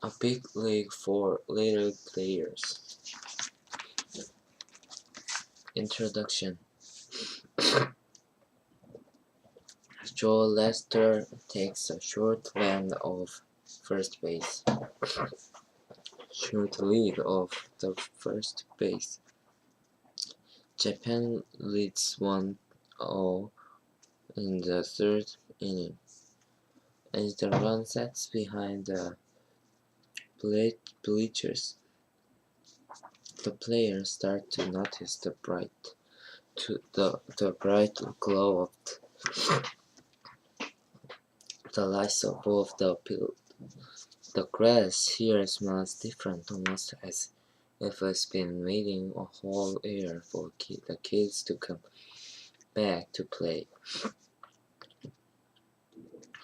A big league for little players. Introduction. Joe Lester takes a short land of first base. Short lead of the first base. Japan leads 1-0 in the third inning. As the run sets behind the bleachers, the players start to notice the bright glow of the lights above the field. The grass here smells different, almost as if it's been waiting a whole year for the kids to come back to play.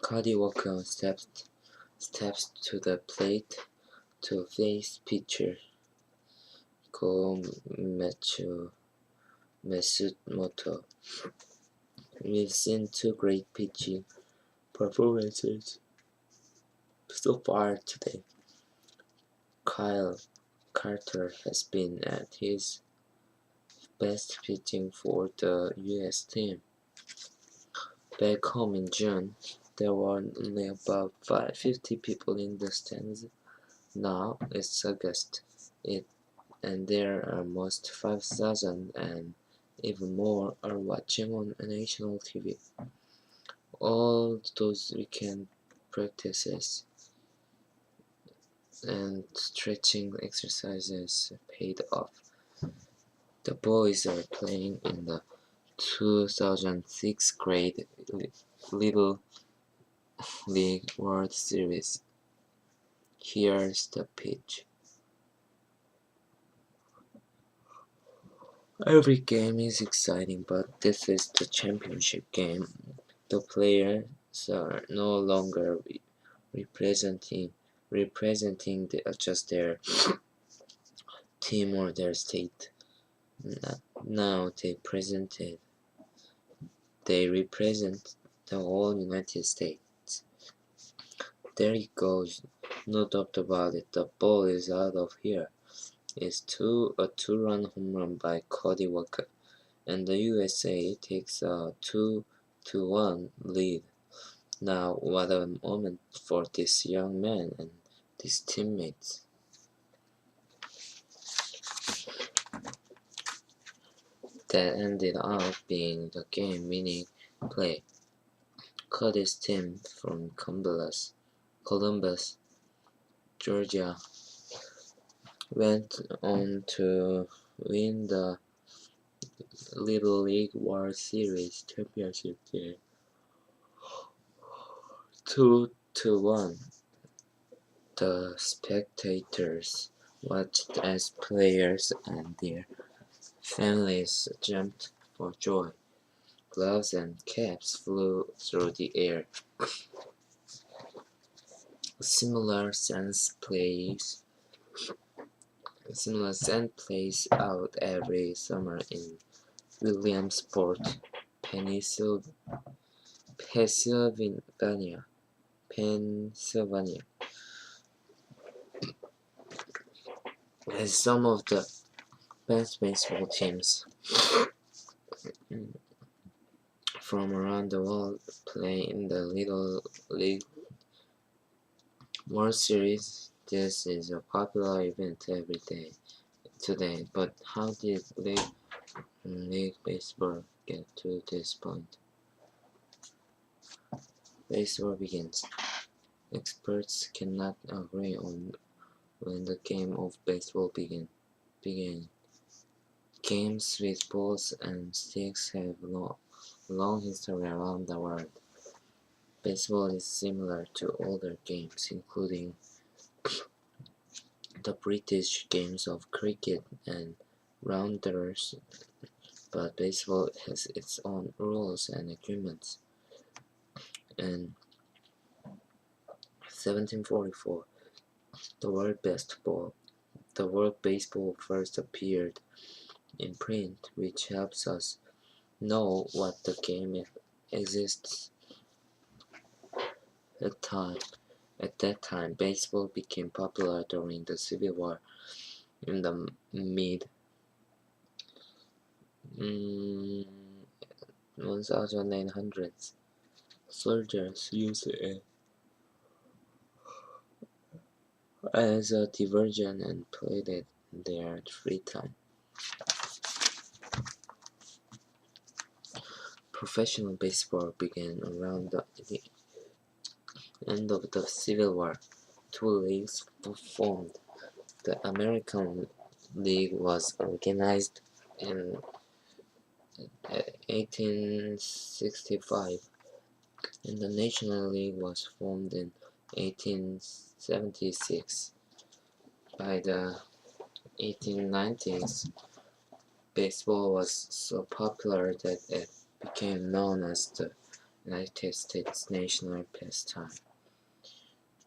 Cody Walker steps to the plate to face pitcher Ko Matsumoto. We've seen two great pitching performances so far today. Kyle Carter has been at his best pitching for the U.S. team. Back home in June, there were only about 50 people in the stands. Now it's August, and there are almost 5,000, and even more are watching on national TV. All those weekend practices and stretching exercises paid off. The boys are playing in the 2006 grade Little League World Series. Here's the pitch. Every game is exciting, but this is the championship game. The players are no longer representing just their team or their state. Now they represent the whole United States. There it goes, no doubt about it. The ball is out of here. It's a two-run home run by Cody Walker, and the USA takes a 2-1 lead. Now, what a moment for this young man and his teammates. That ended up being the game-winning play. Cody's team from Columbus, Georgia, went on to win the Little League World Series championship game 2-1. The spectators watched as players and their families jumped for joy. Gloves and caps flew through the air. Similar scent plays out every summer in Williamsport, Pennsylvania. As some of the best baseball teams from around the world play in the Little League World Series, this is a popular event every day today. But how did League baseball get to this point? Baseball begins. Experts cannot agree on when the game of baseball began. Games with balls and sticks have long history around the world. Baseball is similar to older games, including the British games of cricket and rounders, but baseball has its own rules and agreements. In 1744, the word baseball first appeared in print, which helps us know what the game exists at the time. At that time, baseball became popular during the Civil War in the mid 1800s. Soldiers used it as a diversion and played it in their free time. Professional baseball began around the end of the Civil War. Two leagues were formed. The American League was organized in 1865, and the National League was formed in 1876. By the 1890s, baseball was so popular that it became known as the United States national pastime.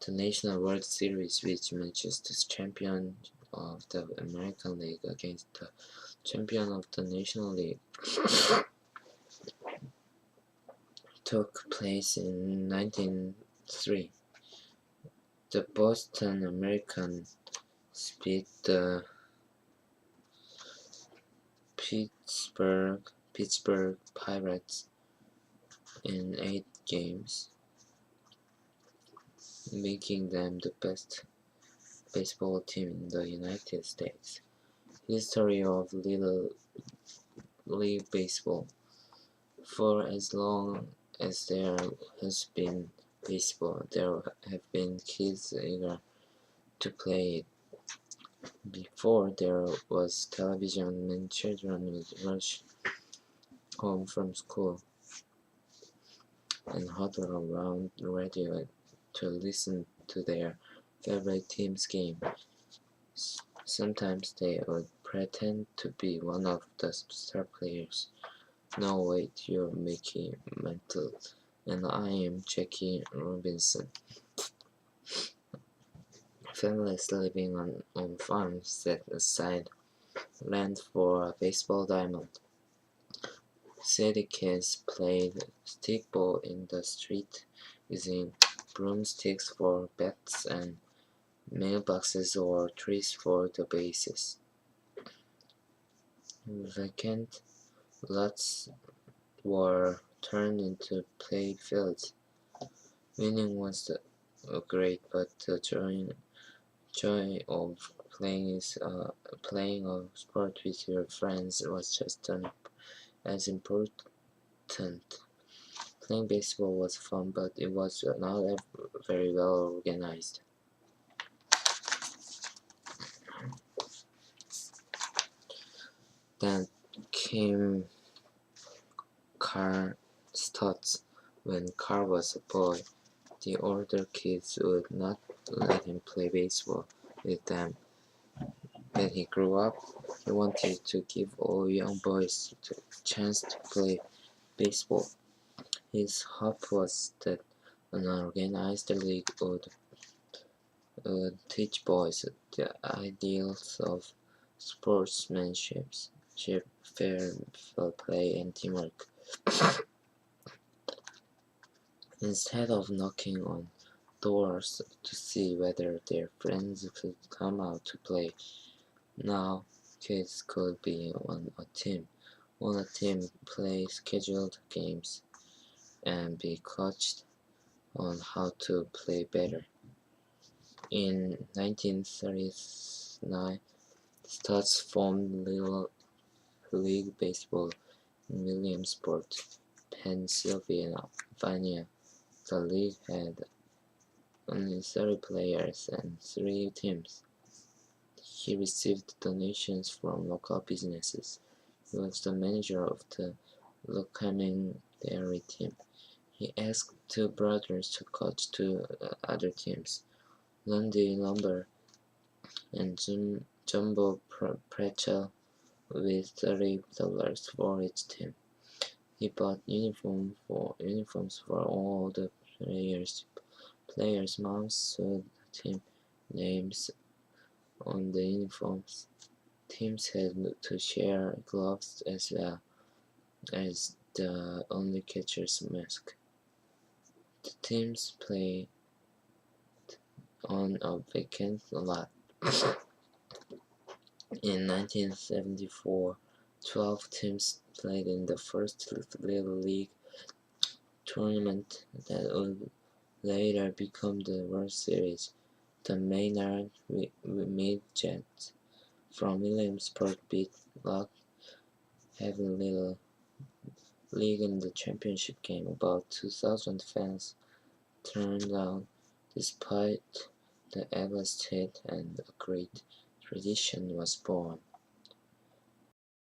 The National World Series, which matches the champion of the American League against the champion of the National League, took place in 1903. The Boston Americans beat the Pittsburgh Pirates in 8 games, making them the best baseball team in the United States. History of Little League Baseball. For as long as there has been baseball, there have been kids eager to play it. Before there was television, many children would rush home from school and huddle around the radio to listen to their favorite team's game. Sometimes they would pretend to be one of the star players. No, wait, you're Mickey Mantle, and I am Jackie Robinson. Families living on farms set aside land for a baseball diamond. City kids played stickball in the street using broomsticks for bats and mailboxes or trees for the bases. Vacant lots were turned into play fields. Winning was great, but the joy of playing a sport with your friends was just as important. Playing baseball was fun, but it was not very well organized. Then came Carl Stutz. When Carl was a boy, the older kids would not let him play baseball with them. When he grew up, he wanted to give all young boys the chance to play baseball. His hope was that an organized league would teach boys the ideals of sportsmanship, fair play, and teamwork. Instead of knocking on doors to see whether their friends could come out to play, now kids could be on a team, play scheduled games, and be coached on how to play better. In 1939, Stutz formed Little League Baseball in Williamsport, Pennsylvania. The league had only 30 players and 3 teams. He received donations from local businesses. He was the manager of the Locamin dairy team. He asked 2 brothers to coach 2 other teams, Lundy Lumber and Jumbo Pretzel, with $30 for each team. He bought uniforms for all the players. Players' moms sewed team names on the uniforms. Teams had to share gloves as well as the only catcher's mask. The on a vacant lot. In 1974, 12 teams played in the first Little League tournament that would later become the World Series. The Maynard Midgets from Williamsburg beat Lock Heavy Little League in the championship game. About 2,000 fans turned out. Despite the Iowa State, and a great tradition was born.